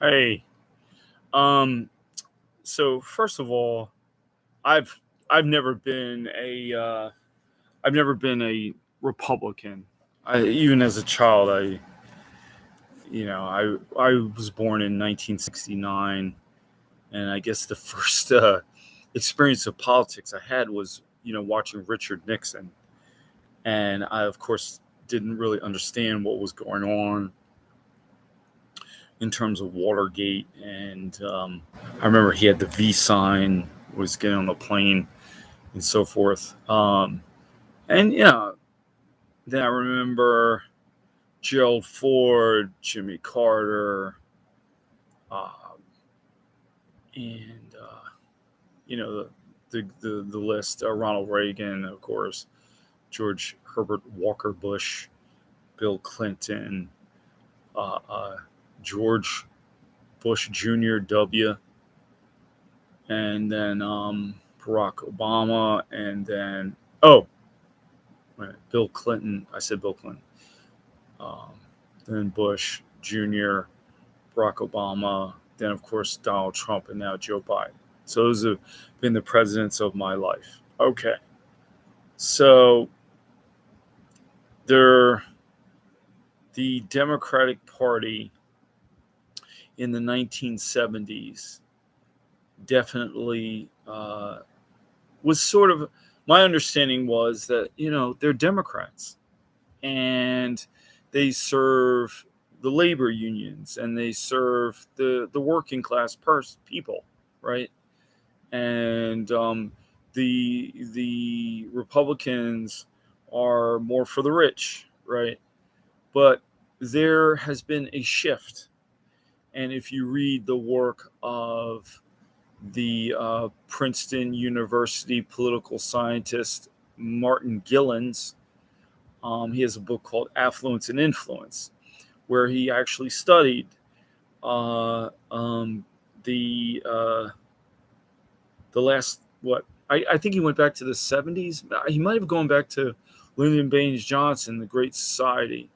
Hey, um, so first of all, I've I've never been a Republican. Even as a child, I was born in 1969, and I guess the first experience of politics I had was watching Richard Nixon, and I of course didn't really understand what was going on in terms of Watergate, and I remember he had the V sign, was getting on the plane and so forth. And then I remember Gerald Ford, Jimmy Carter, uh, and you know the list. Ronald Reagan, of course, George Herbert Walker Bush, Bill Clinton, uh, uh, George Bush Jr. W, and then Barack Obama, and then Bill Clinton. I said Bill Clinton. Um, then Bush Jr., Barack Obama, then of course Donald Trump, and now Joe Biden. So those have been the presidents of my life. Okay, so they're the Democratic Party in the 1970s definitely was sort of, my understanding was that they're Democrats and they serve the labor unions and they serve the working class people, right? And the Republicans are more for the rich, right? But there has been a shift, and if you read the work of the Princeton University political scientist Martin Gillens, he has a book called Affluence and Influence, where he actually studied uh, um, the the last what I think he went back to the 70s. He might have gone back to Lyndon Baines Johnson, the Great Society,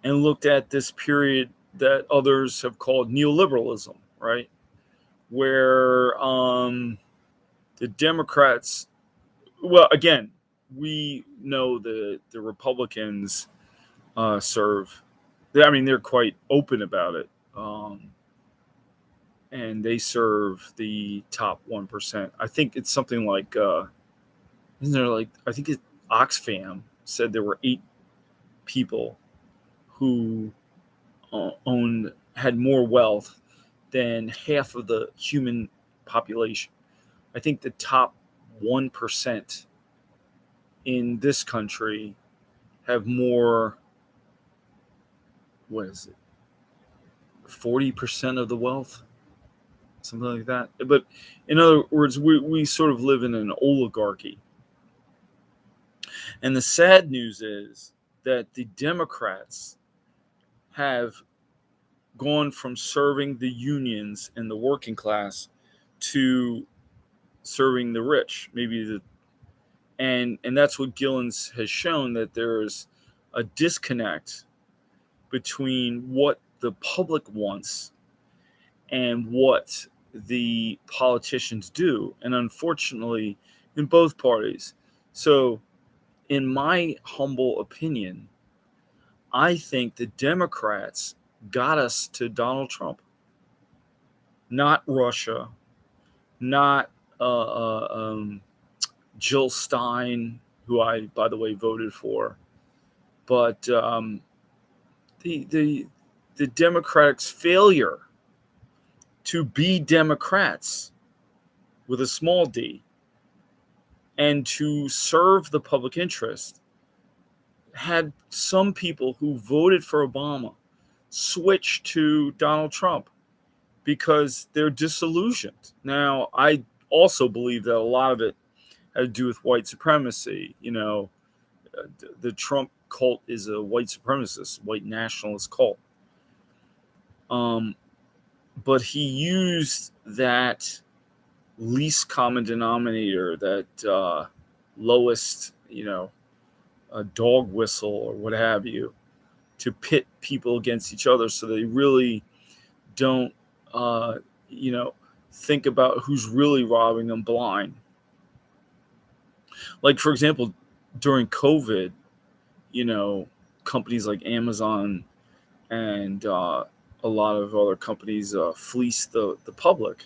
and looked at this period that others have called neoliberalism, right? Where the Democrats, well, again, we know the Republicans serve. I mean, they're quite open about it. And they serve the top 1%. I think it's something like, isn't there like, I think Oxfam said there were 8 people who had more wealth than half of the human population. I think the top 1% in this country have more, what is it, 40% of the wealth? Something like that. But in other words, we sort of live in an oligarchy. And the sad news is that the Democrats have gone from serving the unions and the working class to serving the rich. And that's what Gillens has shown, that there's a disconnect between what the public wants and what the politicians do. And unfortunately, in both parties. So, in my humble opinion, I think the Democrats got us to Donald Trump, not Russia, not Jill Stein, who I, by the way, voted for, but the the the Democrats' failure to be Democrats with a small d and to serve the public interest had some people who voted for Obama switch to Donald Trump because they're disillusioned. Now, I also believe that a lot of it had to do with white supremacy. The Trump cult is a white supremacist, white nationalist cult. Um, but he used that least common denominator, that lowest, a dog whistle or what have you, to pit people against each other, so they really don't, you know, think about who's really robbing them blind. Like, for example, during COVID, you know, companies like Amazon and a lot of other companies fleece the public.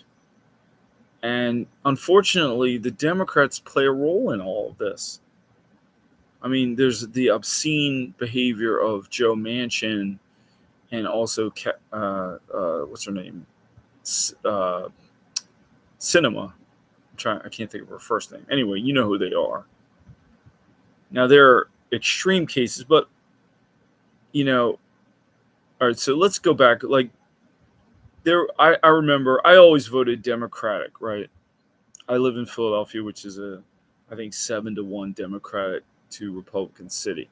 And unfortunately, the Democrats play a role in all of this. I mean, there's the obscene behavior of Joe Manchin and also, what's her name? Uh, Cinema. I can't think of her first name. Anyway, you know who they are. Now, there are extreme cases, but, you know, all right, so let's go back. Like, I remember I always voted Democratic, right? I live in Philadelphia, which is I think 7-1 Democratic to Republican city.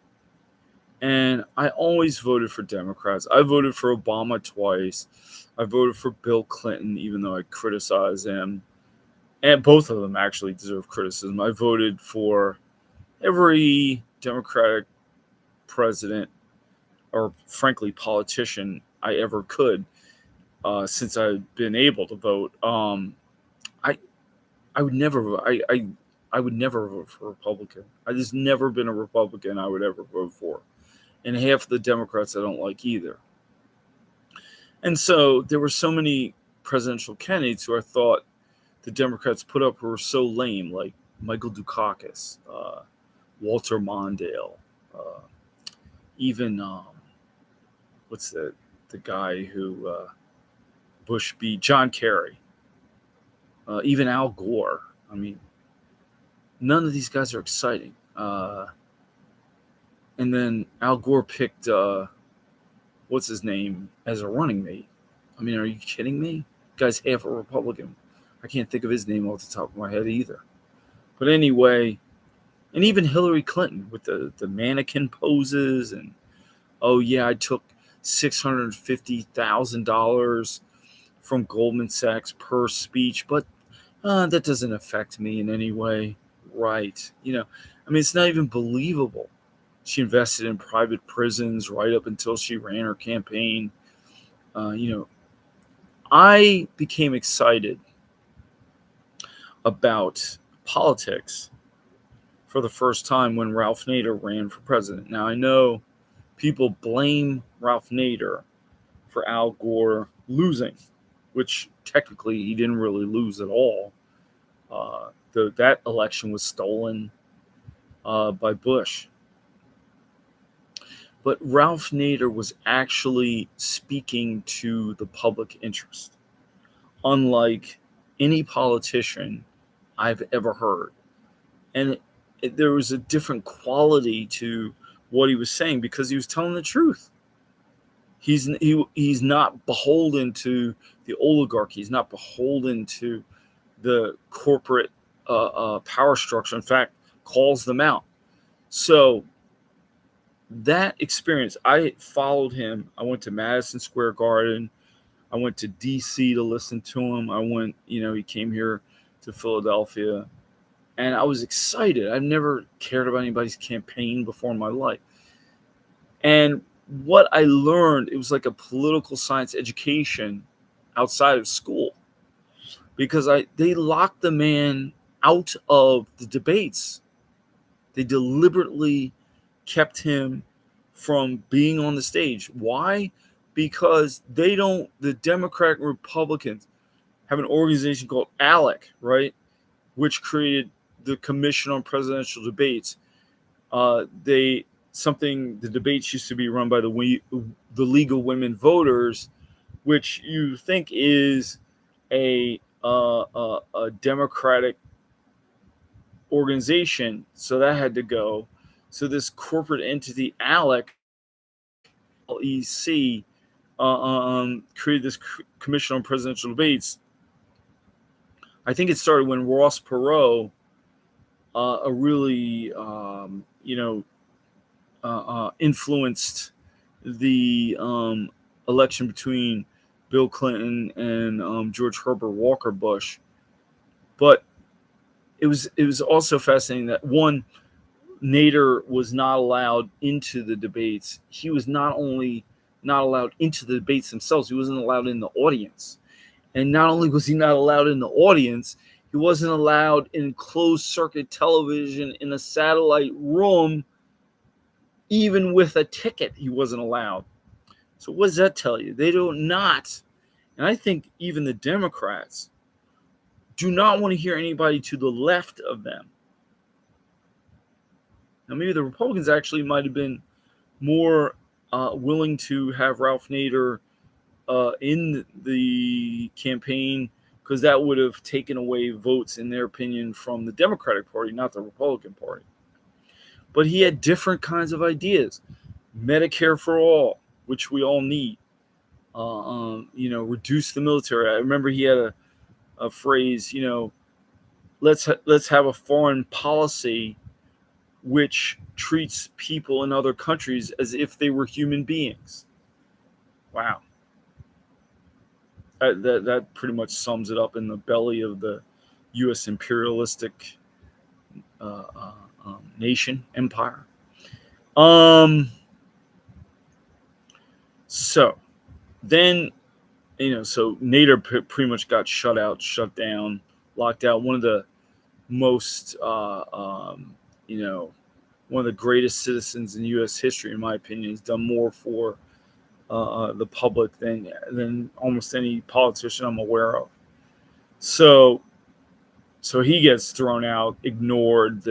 And I always voted for Democrats. I voted for Obama twice. I voted for Bill Clinton, even though I criticized him. And both of them actually deserve criticism. I voted for every Democratic president, or frankly politician, I ever could, since I've been able to vote. I I would never I would never vote for a Republican. There's never been a Republican I would ever vote for, and half of the Democrats I don't like either. And so there were so many presidential candidates who I thought the Democrats put up who were so lame, like Michael Dukakis, Walter Mondale, uh, even what's the guy who Bush beat, John Kerry, even Al Gore. I mean, none of these guys are exciting. And then Al Gore picked what's his name as a running mate. I mean, are you kidding me? Guy's half a Republican. I can't think of his name off the top of my head either. But anyway, and even Hillary Clinton with the mannequin poses, and oh yeah, I took $650,000 from Goldman Sachs per speech, but that doesn't affect me in any way. Right. You know, I mean, it's not even believable. She invested in private prisons right up until she ran her campaign. You know, I became excited about politics for the first time when Ralph Nader ran for president. Now, I know people blame Ralph Nader for Al Gore losing, which technically he didn't really lose at all. That election was stolen by Bush. But Ralph Nader was actually speaking to the public interest, unlike any politician I've ever heard. And there was a different quality to what he was saying because he was telling the truth. He's not beholden to the oligarchy. He's not beholden to the corporate power structure. In fact, calls them out. So that experience, I followed him. I went to Madison Square Garden. I went to DC to listen to him. He came here to Philadelphia, and I was excited. I've never cared about anybody's campaign before in my life. And what I learned, it was like a political science education outside of school, because they locked the man out of the debates. They deliberately kept him from being on the stage. Why? Because the Democratic and Republicans have an organization called ALEC, right? Which created the Commission on Presidential Debates. The debates used to be run by the League of Women Voters, which you think is a Democratic organization, so that had to go. So this corporate entity, ALEC, LEC, created this Commission on Presidential Debates. I think it started when Ross Perot, a really influenced the election between Bill Clinton and George Herbert Walker Bush. But it was also fascinating that, one, Nader was not allowed into the debates. He was not only not allowed into the debates themselves, he wasn't allowed in the audience. And not only was he not allowed in the audience, he wasn't allowed in closed circuit television in a satellite room, even with a ticket, he wasn't allowed. So what does that tell you? They do not, and I think even the Democrats do not want to hear anybody to the left of them. Now, maybe the Republicans actually might have been more willing to have Ralph Nader in the campaign, because that would have taken away votes, in their opinion, from the Democratic Party, not the Republican Party. But he had different kinds of ideas. Medicare for all, which we all need. Reduce the military. I remember he had a phrase, let's have a foreign policy which treats people in other countries as if they were human beings. Wow. That pretty much sums it up in the belly of the U.S. imperialistic nation, empire. So then, so Nader pretty much got shut down, locked out. One of the most, one of the greatest citizens in U.S. history, in my opinion. He's done more for the public than almost any politician I'm aware of. So he gets thrown out, ignored.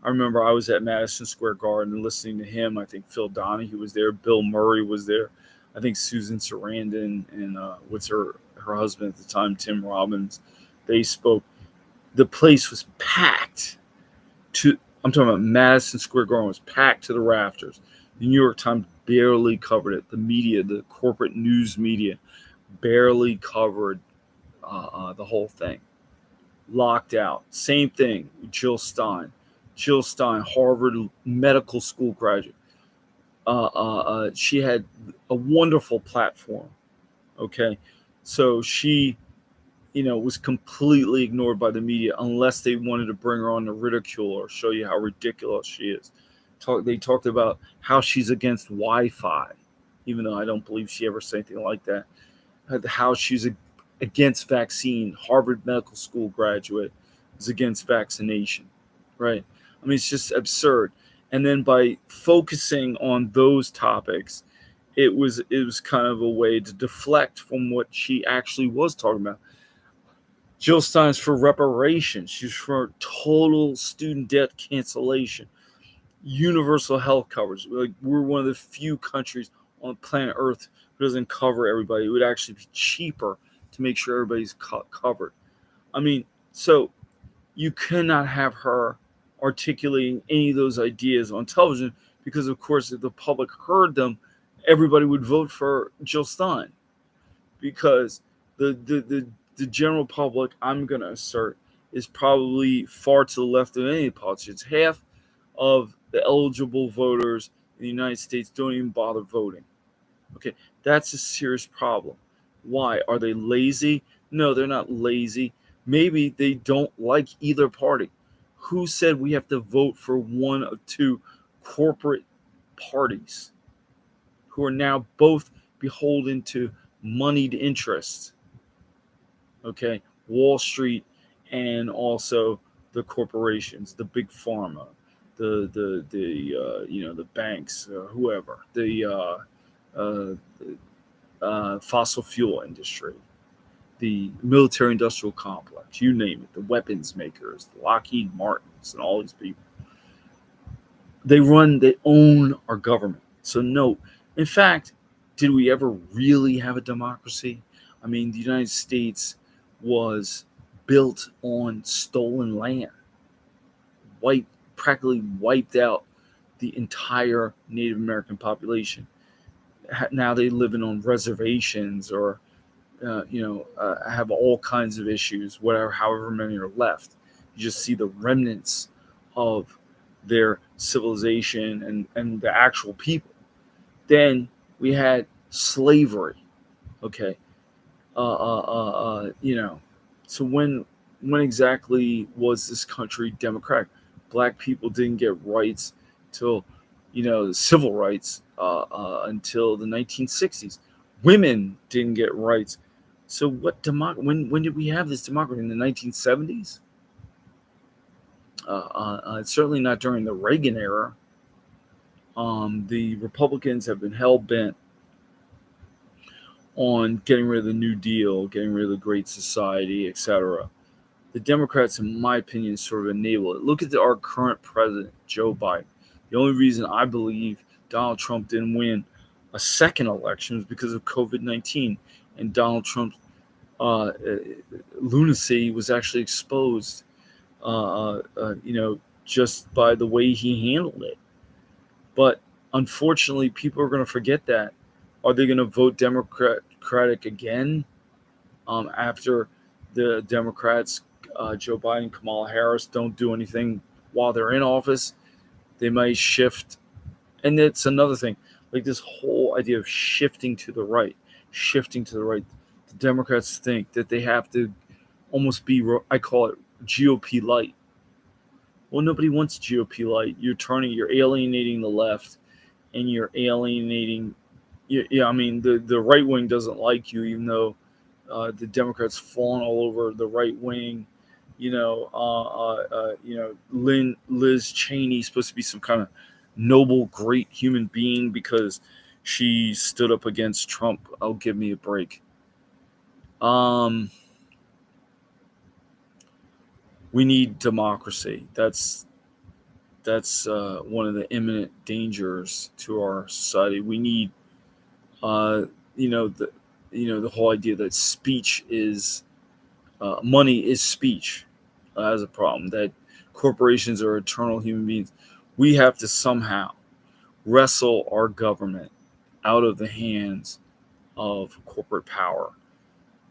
I remember I was at Madison Square Garden listening to him. I think Phil Donahue was there. Bill Murray was there. I think Susan Sarandon and what's her husband at the time, Tim Robbins. They spoke. The place was packed. I'm talking about Madison Square Garden was packed to the rafters. The New York Times barely covered it. The media, the corporate news media, barely covered the whole thing. Locked out. Same thing with Jill Stein. Jill Stein, Harvard Medical School graduate. She had a wonderful platform. Okay, so she, was completely ignored by the media unless they wanted to bring her on to ridicule or show you how ridiculous she is. They talked about how she's against Wi-Fi, even though I don't believe she ever said anything like that. How she's against vaccine. Harvard Medical School graduate is against vaccination, right? I mean, it's just absurd. And then by focusing on those topics, it was kind of a way to deflect from what she actually was talking about. Jill Stein's for reparations. She's for total student debt cancellation, universal health coverage. We're one of the few countries on planet Earth who doesn't cover everybody. It would actually be cheaper to make sure everybody's covered. I mean, so you cannot have her articulating any of those ideas on television because, of course, if the public heard them, everybody would vote for Jill Stein, because the general public, I'm going to assert, is probably far to the left of any politicians. Half of the eligible voters in the United States don't even bother voting. Okay, that's a serious problem. Why? Are they lazy? No, they're not lazy. Maybe they don't like either party. Who said we have to vote for one of two corporate parties who are now both beholden to moneyed interests? Okay, Wall Street and also the corporations, the big pharma, the banks, whoever, the fossil fuel industry, the military industrial complex, you name it, the weapons makers, the Lockheed Martins, and all these people. They own our government. So no, in fact, did we ever really have a democracy? I mean, the United States was built on stolen land, practically wiped out the entire Native American population. Now they living on reservations or have all kinds of issues, however many are left. You just see the remnants of their civilization and the actual people. Then we had slavery. Okay. So when exactly was this country democratic? Black people didn't get rights till, the civil rights until the 1960s. Women didn't get rights. So when did we have this democracy? In the 1970s? It's certainly not during the Reagan era. The Republicans have been hell bent on getting rid of the New Deal, getting rid of the Great Society, etc. The Democrats, in my opinion, sort of enable it. Look at our current president, Joe Biden. The only reason I believe Donald Trump didn't win a second election was because of COVID-19, and Donald Trump's uh, lunacy was actually exposed, just by the way he handled it. But unfortunately, people are going to forget that. Are they going to vote Democratic again after the Democrats, Joe Biden, Kamala Harris, don't do anything while they're in office? They might shift. And it's another thing, like this whole idea of shifting to the right, shifting to the right. The Democrats think that they have to almost be, I call it GOP light. Well, nobody wants GOP light. You're alienating the left, and you're alienating. Yeah, I mean, the right wing doesn't like you, even though the Democrats fallen all over the right wing. Liz Cheney is supposed to be some kind of noble, great human being because she stood up against Trump. Oh, give me a break. We need democracy. That's one of the imminent dangers to our society. We need, uh, the the whole idea that speech is money is speech has a problem. That corporations are eternal human beings. We have to somehow wrestle our government out of the hands of corporate power.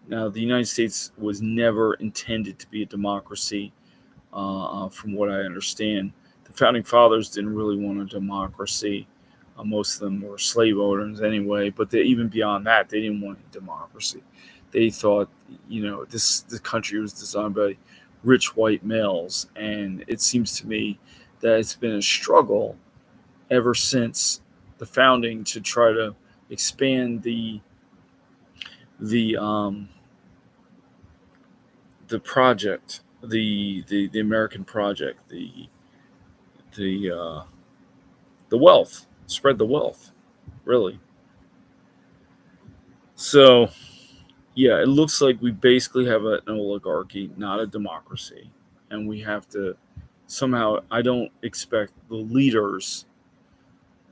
Now, the United States was never intended to be a democracy, from what I understand. The founding fathers didn't really want a democracy. Most of them were slave owners anyway, but even beyond that, they didn't want a democracy. They thought, this country was designed by rich white males, and it seems to me that it's been a struggle ever since the founding to try to expand the um, the project, the American project, the the wealth, spread the wealth, really. So yeah, it looks like we basically have an oligarchy, not a democracy, and we have to somehow. I don't expect the leaders,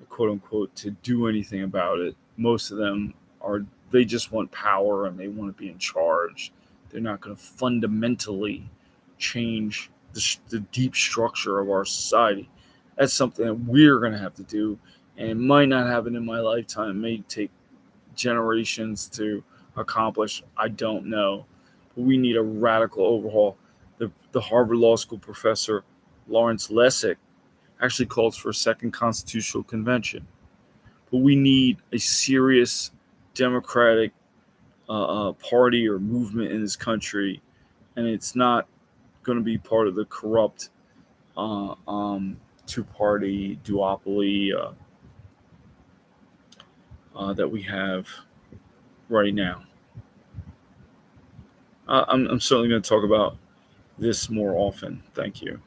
quote unquote, to do anything about it. Most of them are. They just want power and they want to be in charge. They're not going to fundamentally change the deep structure of our society. That's something that we're going to have to do, and it might not happen in my lifetime. It may take generations to accomplish. I don't know. But we need a radical overhaul. The Harvard Law School professor Lawrence Lessig actually calls for a second constitutional convention. But we need a serious democratic party or movement in this country, and it's not going to be part of the corrupt two-party duopoly that we have right now. I'm certainly going to talk about this more often. Thank you.